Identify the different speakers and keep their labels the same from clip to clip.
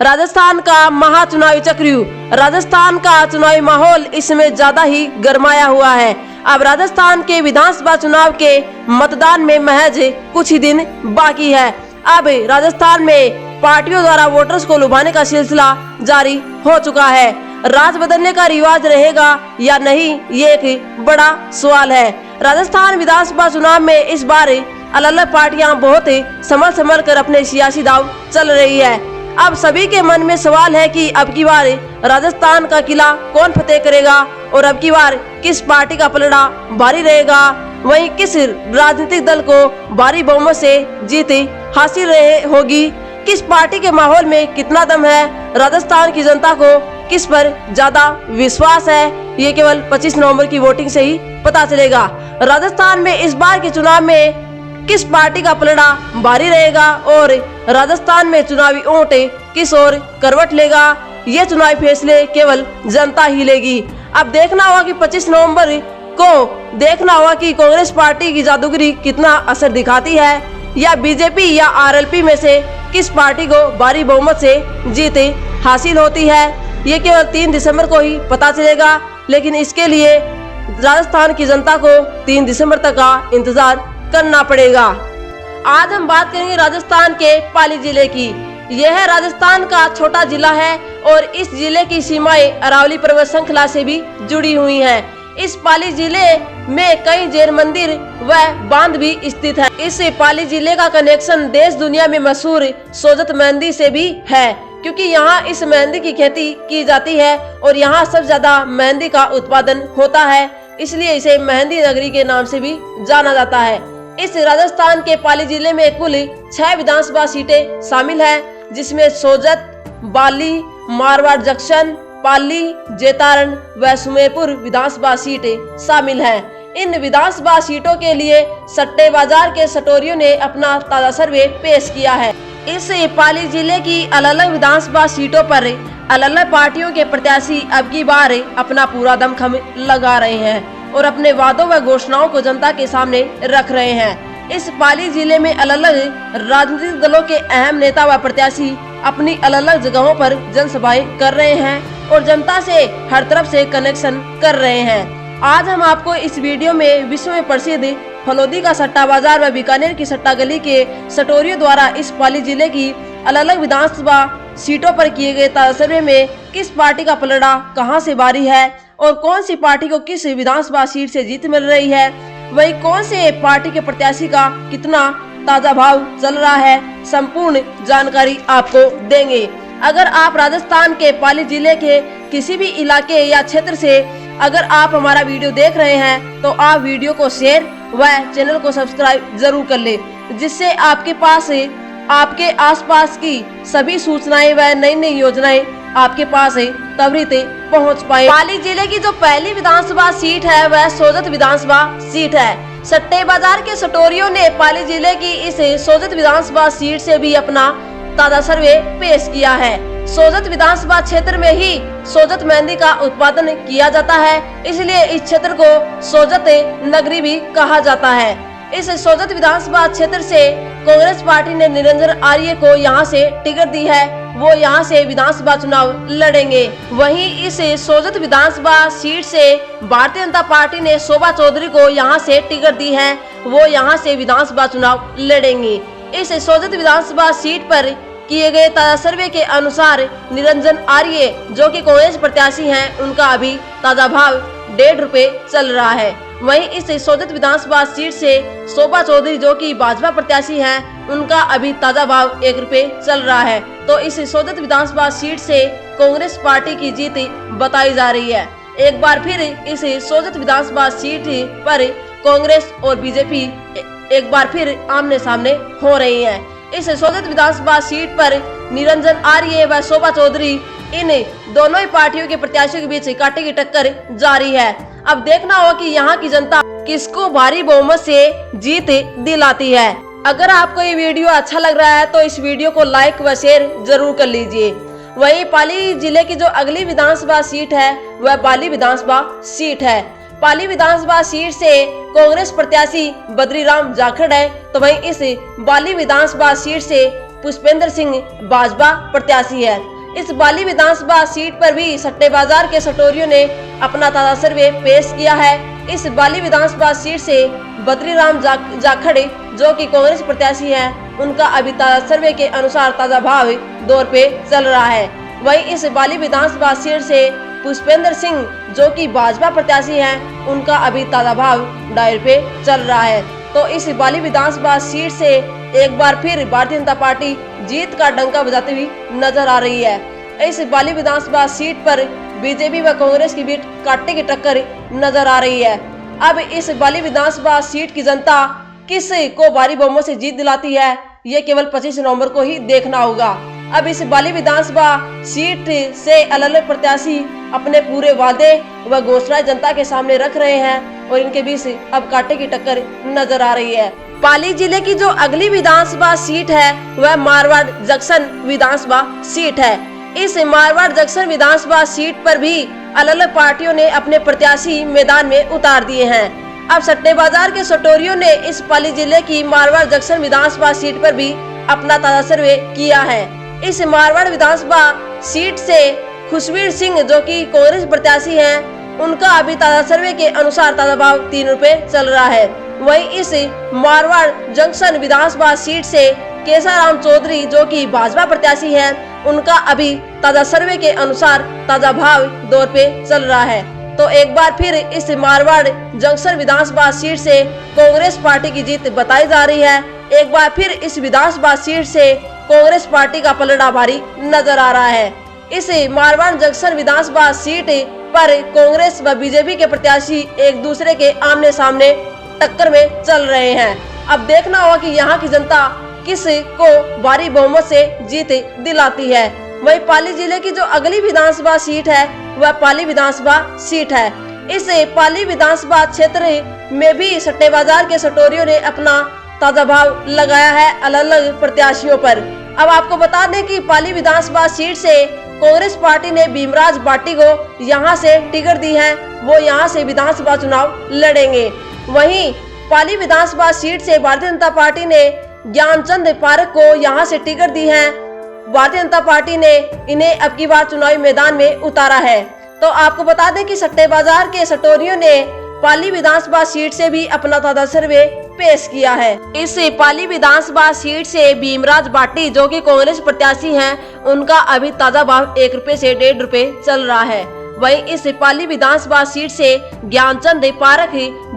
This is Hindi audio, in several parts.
Speaker 1: राजस्थान का महाचुनावी चक्रव्यूह। राजस्थान का चुनावी माहौल इसमें ज्यादा ही गरमाया हुआ है। अब राजस्थान के विधानसभा चुनाव के मतदान में महज कुछ ही दिन बाकी है। अब राजस्थान में पार्टियों द्वारा वोटर्स को लुभाने का सिलसिला जारी हो चुका है। राज बदलने का रिवाज रहेगा या नहीं, ये एक बड़ा सवाल है। राजस्थान विधानसभा चुनाव में इस बार अलग अलग पार्टियां बहुत संभल कर अपने सियासी दाव चल रही है। अब सभी के मन में सवाल है कि अब की बार राजस्थान का किला कौन फतेह करेगा और अब की बार किस पार्टी का पलड़ा भारी रहेगा, वहीं किस राजनीतिक दल को भारी बहुमत से जीत हासिल होगी, किस पार्टी के माहौल में कितना दम है, राजस्थान की जनता को किस पर ज्यादा विश्वास है, ये केवल 25 नवंबर की वोटिंग से ही पता चलेगा। राजस्थान में इस बार के चुनाव में किस पार्टी का पलड़ा भारी रहेगा और राजस्थान में चुनावी ऊंट किस ओर करवट लेगा, ये चुनावी फैसले केवल जनता ही लेगी। अब देखना होगा कि 25 नवंबर को देखना होगा कि कांग्रेस पार्टी की जादूगरी कितना असर दिखाती है या बीजेपी या आरएलपी में से किस पार्टी को भारी बहुमत से जीत हासिल होती है, ये केवल 3 दिसंबर को ही पता चलेगा। लेकिन इसके लिए राजस्थान की जनता को 3 दिसंबर तक का इंतजार करना पड़ेगा। आज हम बात करेंगे राजस्थान के पाली जिले की। यह राजस्थान का छोटा जिला है और इस जिले की सीमाएं अरावली पर्वत श्रृंखला से भी जुड़ी हुई हैं। इस पाली जिले में कई जैन मंदिर व बांध भी स्थित है। इस पाली जिले का कनेक्शन देश दुनिया में मशहूर सोजत मेहंदी से भी है, क्योंकि यहाँ इस मेहंदी की खेती की जाती है और यहाँ सबसे ज्यादा मेहंदी का उत्पादन होता है, इसलिए इसे मेहंदी नगरी के नाम से भी जाना जाता है। इस राजस्थान के पाली जिले में कुल 6 विधानसभा सीटें शामिल हैं, जिसमें सोजत, बाली, मारवाड़ जंक्शन, पाली, जेतारण व सुमेरपुर विधानसभा सीटें शामिल हैं। इन विधानसभा सीटों के लिए सट्टे बाजार के सटोरियों ने अपना ताजा सर्वे पेश किया है। इस पाली जिले की अलग अलग विधानसभा सीटों पर अलग अलग पार्टियों के प्रत्याशी अब की बार अपना पूरा दमखम लगा रहे हैं और अपने वादों व घोषणाओं को जनता के सामने रख रहे हैं। इस पाली जिले में अलग अलग राजनीतिक दलों के अहम नेता व प्रत्याशी अपनी अलग अलग जगहों पर जनसभाएं कर रहे हैं और जनता से हर तरफ से कनेक्शन कर रहे हैं। आज हम आपको इस वीडियो में विश्व में प्रसिद्ध फलोदी का सट्टा बाजार व बीकानेर की सट्टा गली के सटोरियों द्वारा इस पाली जिले की अलग अलग विधानसभा सीटों पर किए गए ताजा सर्वे में किस पार्टी का पलड़ा कहां से भारी है और कौन सी पार्टी को किस विधानसभा सीट से जीत मिल रही है, वही कौन से पार्टी के प्रत्याशी का कितना ताजा भाव चल रहा है, संपूर्ण जानकारी आपको देंगे। अगर आप राजस्थान के पाली जिले के किसी भी इलाके या क्षेत्र से अगर आप हमारा वीडियो देख रहे हैं तो आप वीडियो को शेयर व चैनल को सब्सक्राइब जरूर कर ले, जिससे आपके पास आपके आसपास की सभी सूचनाएं व नई नई योजनाएं आपके पास त्वरित पहुंच पाए। पाली जिले की जो पहली विधानसभा सीट है वह सोजत विधानसभा सीट है। सट्टे बाजार के सटोरियों ने पाली जिले की इस सोजत विधानसभा सीट से भी अपना ताजा सर्वे पेश किया है। सोजत विधानसभा क्षेत्र में ही सोजत मेहंदी का उत्पादन किया जाता है, इसलिए इस क्षेत्र को सोजत नगरी भी कहा जाता है। इस सोजत विधानसभा क्षेत्र से कांग्रेस पार्टी ने निरंजन आर्य को यहां से टिकट दी है, वो यहां से विधानसभा चुनाव लड़ेंगे। वहीं इस सोजत विधानसभा सीट से भारतीय जनता पार्टी ने शोभा चौधरी को यहां से टिकट दी है, वो यहां से विधानसभा चुनाव लड़ेंगी। इस सोजत विधानसभा सीट पर किए गए ताजा सर्वे के अनुसार निरंजन आर्य जो कि कांग्रेस प्रत्याशी हैं, उनका अभी ताजा भाव 1.5 रुपए चल रहा है। वहीं इस सोजत विधानसभा सीट से शोभा चौधरी जो कि भाजपा प्रत्याशी हैं, उनका अभी ताजा भाव 1 रुपए चल रहा है। तो इस सोजत विधानसभा सीट से कांग्रेस पार्टी की जीत बताई जा रही है। एक बार फिर इस सोजत विधानसभा सीट पर कांग्रेस और बीजेपी एक बार फिर आमने सामने हो रही है। इस सोजत विधानसभा सीट पर निरंजन आर्य व शोभा चौधरी, इन दोनों ही पार्टियों के प्रत्याशियों के बीच कांटे की टक्कर जारी है। अब देखना होगा कि यहाँ की जनता किसको भारी बहुमत से जीत दिलाती है। अगर आपको ये वीडियो अच्छा लग रहा है तो इस वीडियो को लाइक व शेयर जरूर कर लीजिए। वहीं पाली जिले की जो अगली विधानसभा सीट है वह पाली विधानसभा सीट है। पाली विधानसभा सीट से कांग्रेस प्रत्याशी बद्रीराम जाखड़ है, तो वहीं इस पाली विधानसभा सीट से पुष्पेंद्र सिंह भाजपा प्रत्याशी है। इस बाली विधानसभा सीट पर भी सट्टे बाजार के सटोरियों ने अपना ताजा सर्वे पेश किया है। इस बाली विधानसभा सीट से बद्रीराम जाखड़ जो कि कांग्रेस प्रत्याशी हैं, उनका अभी ताजा सर्वे के अनुसार ताजा भाव दौर पे चल रहा है। वहीं इस बाली विधानसभा सीट से पुष्पेंद्र सिंह जो कि भाजपा प्रत्याशी हैं, उनका अभी ताजा भाव डायर पे चल रहा है। तो इस बाली विधानसभा सीट से एक बार फिर भारतीय जनता पार्टी जीत का डंका बजाती हुई नजर आ रही है। इस बाली विधानसभा सीट पर बीजेपी व कांग्रेस के बीच कांटे की टक्कर नजर आ रही है। अब इस बाली विधानसभा सीट की जनता किस को भारी बहुमत से जीत दिलाती है, ये केवल 25 नवंबर को ही देखना होगा। अब इस बाली विधानसभा सीट से अलग-अलग प्रत्याशी अपने पूरे वादे व घोषणाएं जनता के सामने रख रहे हैं और इनके बीच अब कांटे की टक्कर नजर आ रही है। पाली जिले की जो अगली विधानसभा सीट है वह मारवाड़ जंक्शन विधानसभा सीट है। इस मारवाड़ जंक्शन विधानसभा सीट पर भी अलग-अलग पार्टियों ने अपने प्रत्याशी मैदान में उतार दिए हैं। अब सट्टे बाजार के सटोरियों ने इस पाली जिले की मारवाड़ जंक्शन विधानसभा सीट पर भी अपना ताजा सर्वे किया है। इस मारवाड़ विधानसभा सीट से खुशवीर सिंह जो कि कांग्रेस प्रत्याशी हैं, उनका अभी ताजा सर्वे के अनुसार ताजा भाव 3 रुपए चल रहा है। वहीं इस मारवाड़ जंक्शन विधानसभा सीट से केसाराम चौधरी जो कि भाजपा प्रत्याशी हैं, उनका अभी ताजा सर्वे के अनुसार ताजा भाव दौर पे चल रहा है। तो एक बार फिर इस मारवाड़ जंक्शन विधानसभा सीट से कांग्रेस पार्टी की जीत बताई जा रही है। एक बार फिर इस विधानसभा सीट से कांग्रेस पार्टी का पलड़ा भारी नजर आ रहा है। इस मारवाड़ जंक्शन विधानसभा सीट पर कांग्रेस व बीजेपी के प्रत्याशी एक दूसरे के आमने सामने टक्कर में चल रहे हैं। अब देखना होगा कि यहाँ की जनता किस को भारी बहुमत से जीत दिलाती है। वहीं पाली जिले की जो अगली विधानसभा सीट है वह पाली विधानसभा सीट है। इस पाली विधानसभा क्षेत्र में भी सट्टे बाजार के सटोरियों ने अपना ताजा भाव लगाया है अलग अलग प्रत्याशियों पर। अब आपको बता दें कि पाली विधानसभा सीट से कांग्रेस पार्टी ने भीमराज बाटी को यहां से टिकट दी है, वो यहां से विधानसभा चुनाव लड़ेंगे। वहीं पाली विधानसभा सीट से भारतीय जनता पार्टी ने ज्ञानचंद पारक को यहां से टिकट दी है। भारतीय जनता पार्टी ने इन्हें अब की बार चुनावी मैदान में उतारा है। तो आपको बता दें कि सट्टे बाजार के सटोरियों ने पाली विधानसभा सीट से भी अपना ताजा सर्वे पेश किया है। इस पाली विधानसभा सीट से भीमराज बाटी जो कि कांग्रेस प्रत्याशी हैं, उनका अभी ताजा भाव 1 रुपए से 1.5 रुपए चल रहा है। वहीं इस पाली विधानसभा सीट से ज्ञानचंद पारक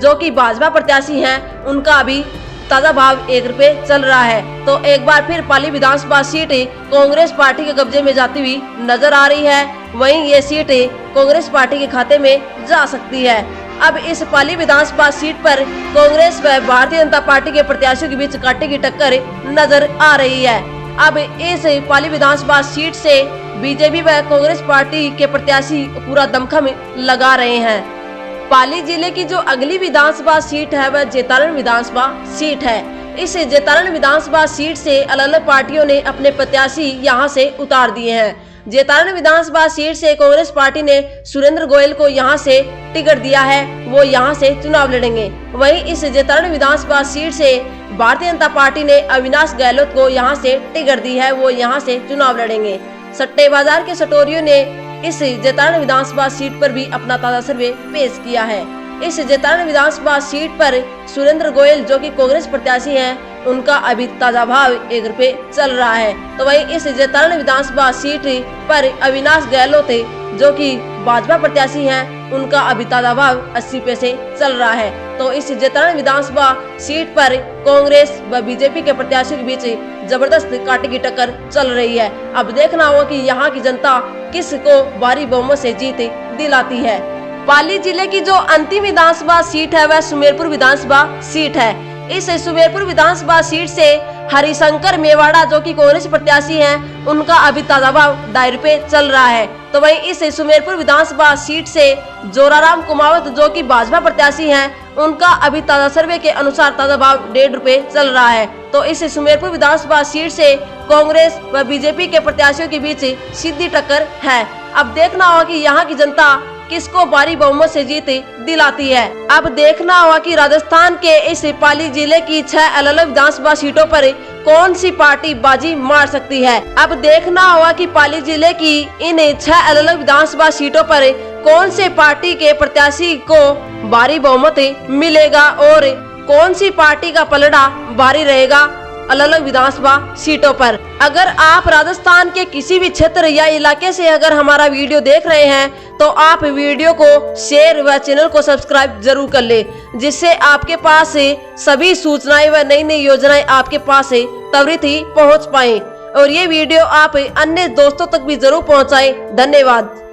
Speaker 1: जो कि भाजपा प्रत्याशी हैं, उनका अभी ताजा भाव 1 रुपए चल रहा है। तो एक बार फिर पाली विधानसभा सीट कांग्रेस पार्टी के कब्जे में जाती हुई नजर आ रही है। वहीं ये सीट कांग्रेस पार्टी के खाते में जा सकती है। अब इस पाली विधानसभा सीट पर कांग्रेस व भारतीय जनता पार्टी के प्रत्याशियों के बीच कांटे की टक्कर नजर आ रही है। अब इस पाली विधानसभा सीट से बीजेपी व कांग्रेस पार्टी के प्रत्याशी पूरा दमखम लगा रहे हैं। पाली जिले की जो अगली विधानसभा सीट है वह जेतारण विधानसभा सीट है। इस जेतारण विधानसभा सीट से अलग अलग पार्टियों ने अपने प्रत्याशी यहां से उतार दिए हैं। जेतारण विधानसभा सीट से कांग्रेस पार्टी ने सुरेंद्र गोयल को यहां से टिकट दिया है, वो यहां से चुनाव लड़ेंगे। वहीं इस जेतारण विधानसभा सीट से भारतीय जनता पार्टी ने अविनाश गहलोत को यहां से टिकट दी है, वो यहां से चुनाव लड़ेंगे। सट्टे बाजार के सटोरियों ने इस जेतारण विधानसभा सीट पर भी अपना ताजा सर्वे पेश किया है। इस जेतारण विधानसभा सीट पर सुरेंद्र गोयल जो कि कांग्रेस प्रत्याशी हैं, उनका अभी ताजा भाव 1 रुपए चल रहा है। तो वहीं इस जेतारण विधानसभा सीट पर अविनाश गहलोत जो कि भाजपा प्रत्याशी हैं, उनका अभी ताजा भाव 80 पैसे चल रहा है। तो इस जेतारण विधानसभा सीट पर कांग्रेस व बीजेपी के प्रत्याशियों के बीच जबरदस्त कांटे की टक्कर चल रही है। अब देखना होगा कि यहाँ की जनता किस को भारी बहुमत से जीत दिलाती है। पाली जिले की जो अंतिम विधानसभा सीट है वह सुमेरपुर विधानसभा सीट है। इस सुमेरपुर विधानसभा सीट से हरिशंकर मेवाड़ा जो कि कांग्रेस प्रत्याशी हैं, उनका अभी ताजा भाव 2.5 रुपए चल रहा है। तो वहीं इस सुमेरपुर विधानसभा सीट से जोराराम कुमावत जो कि भाजपा प्रत्याशी हैं, उनका अभी ताजा सर्वे के अनुसार ताजा भाव 1.5 रुपए चल रहा है। तो इस सुमेरपुर विधानसभा सीट से कांग्रेस व बीजेपी के प्रत्याशियों के बीच सीधी टक्कर है। अब देखना होगा कि यहाँ की जनता किसको भारी बहुमत से जीत दिलाती है। अब देखना होगा कि राजस्थान के इस पाली जिले की 6 अलग-अलग विधानसभा सीटों पर कौन सी पार्टी बाजी मार सकती है। अब देखना होगा कि पाली जिले की इन 6 अलग-अलग विधानसभा सीटों पर कौन से पार्टी के प्रत्याशी को भारी बहुमत मिलेगा और कौन सी पार्टी का पलड़ा भारी रहेगा अलग अलग विधानसभा सीटों पर। अगर आप राजस्थान के किसी भी क्षेत्र या इलाके से अगर हमारा वीडियो देख रहे हैं तो आप वीडियो को शेयर व चैनल को सब्सक्राइब जरूर कर ले, जिससे आपके पास सभी सूचनाएं व नई नई योजनाएं आपके पास त्वरित ही पहुंच पाएं और ये वीडियो आप अन्य दोस्तों तक भी जरूर पहुंचाएं। धन्यवाद।